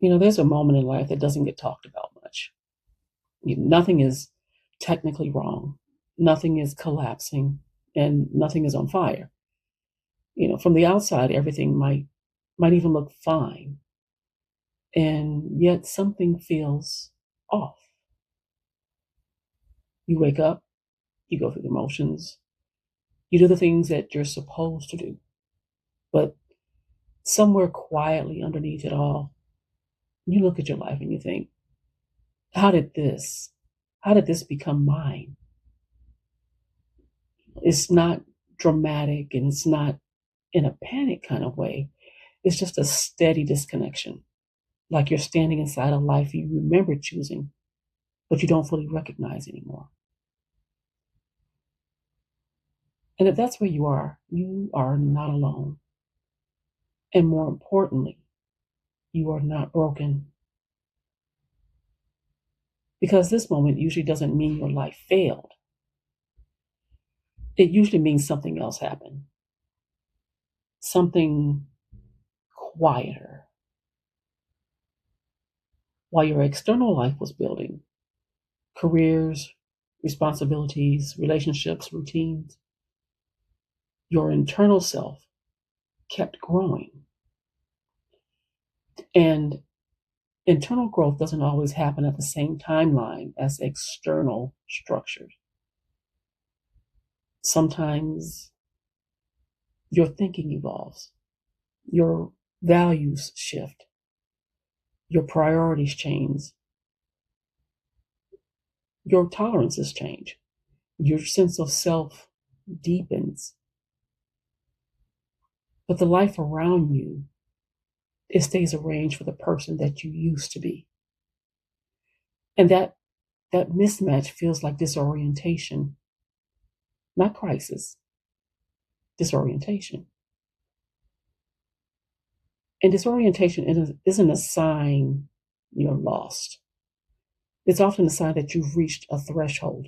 There's a moment in life that doesn't get talked about much. Nothing is technically wrong, nothing is collapsing, and nothing is on fire. From the outside, everything might even look fine, and yet something feels off. You wake up, you go through the motions, you do the things that you're supposed to do, but somewhere quietly underneath it all, you look at your life and you think, how did this how did this become mine? It's not dramatic, and it's not in a panic kind of way. It's just a steady disconnection, like you're standing inside a life you remember choosing, but you don't fully recognize anymore. And if that's where you are not alone. And more importantly, you are not broken. Because this moment usually doesn't mean your life failed. It usually means something else happened, something quieter. While your external life was building, careers, responsibilities, relationships, routines, your internal self kept growing. And internal growth doesn't always happen at the same timeline as external structures. Sometimes your thinking evolves, your values shift, your priorities change, your tolerances change, your sense of self deepens. But the life around you, it stays arranged for the person that you used to be. And that mismatch feels like disorientation, not crisis, disorientation. And disorientation isn't a sign you're lost. It's often a sign that you've reached a threshold,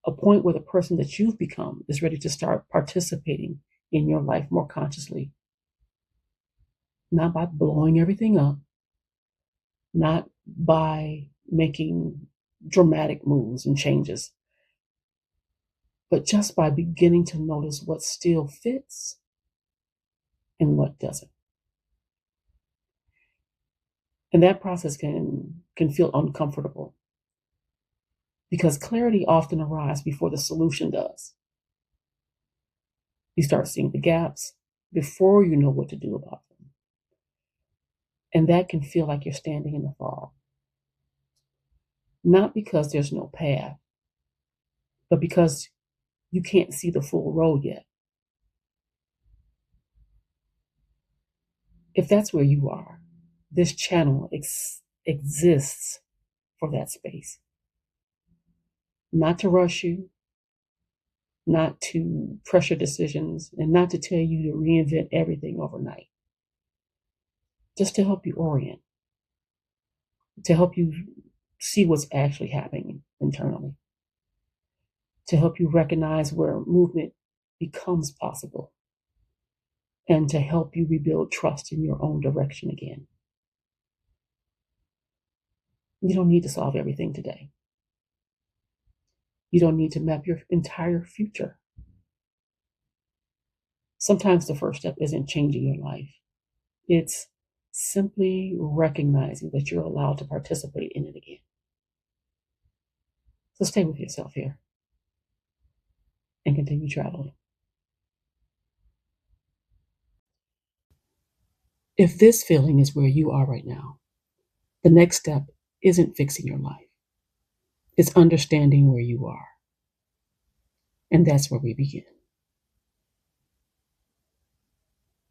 a point where the person that you've become is ready to start participating in your life more consciously, not by blowing everything up, not by making dramatic moves and changes, but just by beginning to notice what still fits and what doesn't. And that process can feel uncomfortable because clarity often arrives before the solution does. You start seeing the gaps before you know what to do about them. And that can feel like you're standing in the fog. Not because there's no path, but because you can't see the full road yet. If that's where you are, this channel exists for that space. Not to rush you, not to pressure decisions, and not to tell you to reinvent everything overnight. Just to help you orient, to help you see what's actually happening internally, to help you recognize where movement becomes possible, and to help you rebuild trust in your own direction again. You don't need to solve everything today. You don't need to map your entire future. Sometimes the first step isn't changing your life. It's simply recognizing that you're allowed to participate in it again. So stay with yourself here and continue traveling. If this feeling is where you are right now, the next step isn't fixing your life. It's understanding where you are. And that's where we begin.